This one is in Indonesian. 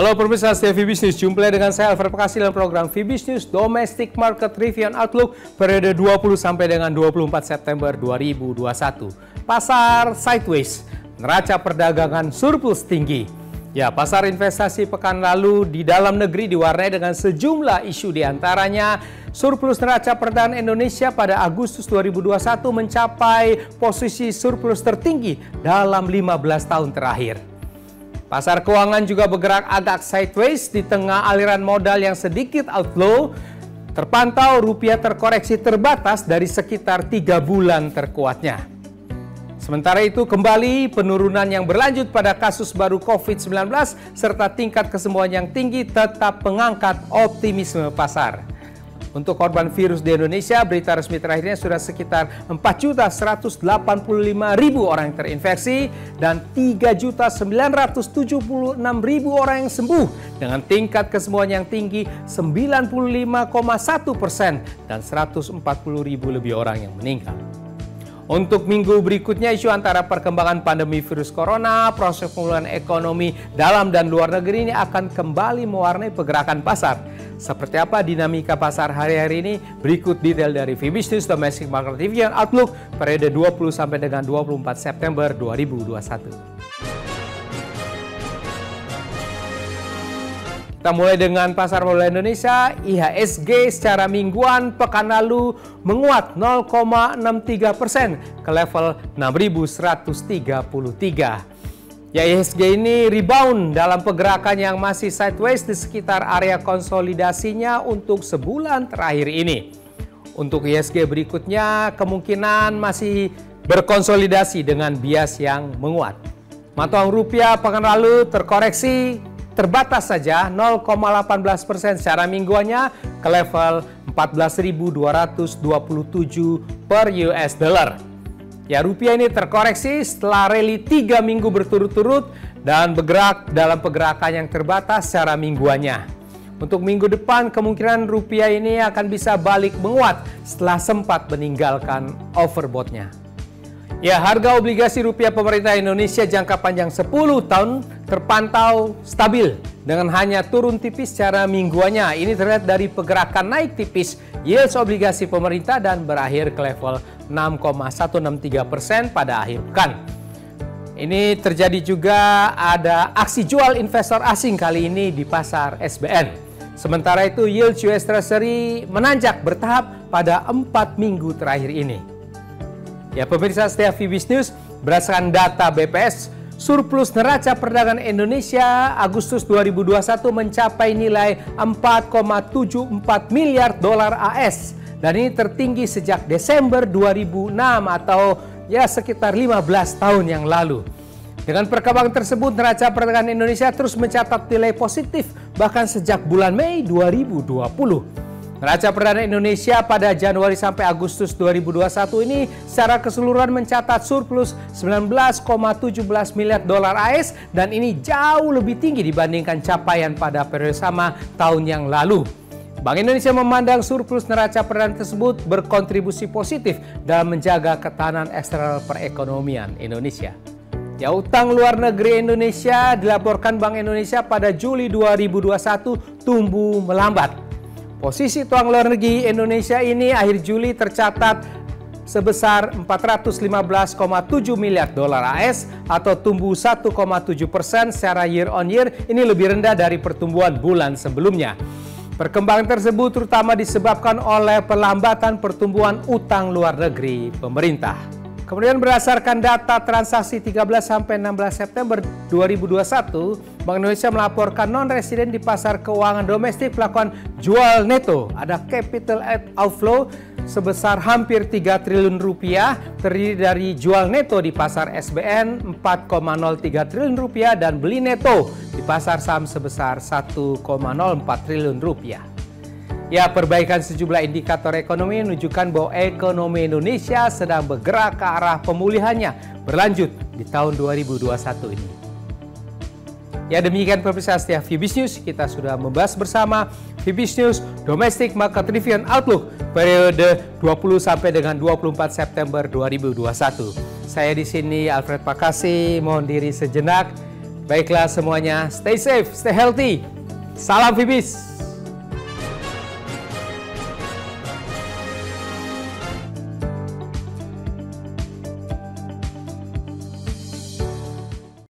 Halo pemirsa setia VBS News, jumpa dengan saya Alfred Pakasi dalam program VBS News Domestic Market Review and Outlook periode 20 sampai dengan 24 September 2021. Pasar sideways, neraca perdagangan surplus tinggi. Ya, pasar investasi pekan lalu di dalam negeri diwarnai dengan sejumlah isu, diantaranya surplus neraca perdagangan Indonesia pada Agustus 2021 mencapai posisi surplus tertinggi dalam 15 tahun terakhir. Pasar keuangan juga bergerak agak sideways di tengah aliran modal yang sedikit outflow. Terpantau rupiah terkoreksi terbatas dari sekitar 3 bulan terkuatnya. Sementara itu kembali penurunan yang berlanjut pada kasus baru COVID-19 serta tingkat kesembuhan yang tinggi tetap mengangkat optimisme pasar. Untuk korban virus di Indonesia, berita resmi terakhirnya sudah sekitar 4.185.000 orang yang terinfeksi dan 3.976.000 orang yang sembuh dengan tingkat kesembuhan yang tinggi 95,1% dan 140.000 lebih orang yang meninggal. Untuk minggu berikutnya, isu antara perkembangan pandemi virus corona, proses pemulihan ekonomi dalam dan luar negeri ini akan kembali mewarnai pergerakan pasar. Seperti apa dinamika pasar hari-hari ini? Berikut detail dari VBS News Domestic Market Review and Outlook periode 20 sampai dengan 24 September 2021. Kita mulai dengan pasar modal Indonesia. IHSG secara mingguan pekan lalu menguat 0,63% ke level 6.133. Ya, IHSG ini rebound dalam pergerakan yang masih sideways di sekitar area konsolidasinya untuk sebulan terakhir ini. Untuk IHSG berikutnya kemungkinan masih berkonsolidasi dengan bias yang menguat. Mata uang rupiah pekan lalu terkoreksi terbatas saja 0,18% secara mingguannya ke level 14.227 per US dollar. Ya, rupiah ini terkoreksi setelah rally 3 minggu berturut-turut dan bergerak dalam pergerakan yang terbatas secara mingguannya. Untuk minggu depan kemungkinan rupiah ini akan bisa balik menguat setelah sempat meninggalkan overbought-nya. Ya, harga obligasi rupiah pemerintah Indonesia jangka panjang 10 tahun terpantau stabil dengan hanya turun tipis secara mingguannya. Ini terlihat dari pergerakan naik tipis yield obligasi pemerintah dan berakhir ke level 6,163% pada akhir pekan. Ini terjadi juga ada aksi jual investor asing kali ini di pasar SBN. Sementara itu yield US Treasury menanjak bertahap pada 4 minggu terakhir ini. Ya, pemirsa setia VBS News, berdasarkan data BPS, surplus neraca perdagangan Indonesia Agustus 2021 mencapai nilai 4,74 miliar dolar AS. Dan ini tertinggi sejak Desember 2006 atau ya sekitar 15 tahun yang lalu. Dengan perkembangan tersebut, neraca perdagangan Indonesia terus mencatat nilai positif bahkan sejak bulan Mei 2020. Neraca perdagangan Indonesia pada Januari sampai Agustus 2021 ini secara keseluruhan mencatat surplus 19,17 miliar dolar AS dan ini jauh lebih tinggi dibandingkan capaian pada periode sama tahun yang lalu. Bank Indonesia memandang surplus neraca perdagangan tersebut berkontribusi positif dalam menjaga ketahanan eksternal perekonomian Indonesia. Ya, utang luar negeri Indonesia dilaporkan Bank Indonesia pada Juli 2021 tumbuh melambat. Posisi utang luar negeri Indonesia ini akhir Juli tercatat sebesar 415,7 miliar dolar AS atau tumbuh 1,7% secara year on year. Ini lebih rendah dari pertumbuhan bulan sebelumnya. Perkembangan tersebut terutama disebabkan oleh perlambatan pertumbuhan utang luar negeri pemerintah. Kemudian berdasarkan data transaksi 13 sampai 16 September 2021, Bank Indonesia melaporkan non-residen di pasar keuangan domestik melakukan jual neto. Ada capital outflow sebesar hampir 3 triliun rupiah, terdiri dari jual neto di pasar SBN 4,03 triliun rupiah dan beli neto di pasar saham sebesar 1,04 triliun rupiah. Ya, perbaikan sejumlah indikator ekonomi menunjukkan bahwa ekonomi Indonesia sedang bergerak ke arah pemulihannya berlanjut di tahun 2021 ini. Ya, demikian pemirsa setia VBS News, kita sudah membahas bersama VBS News Domestic Market Review and Outlook periode 20 sampai dengan 24 September 2021. Saya di sini Alfred Pakasi, mohon diri sejenak. Baiklah semuanya, stay safe, stay healthy. Salam Fibis.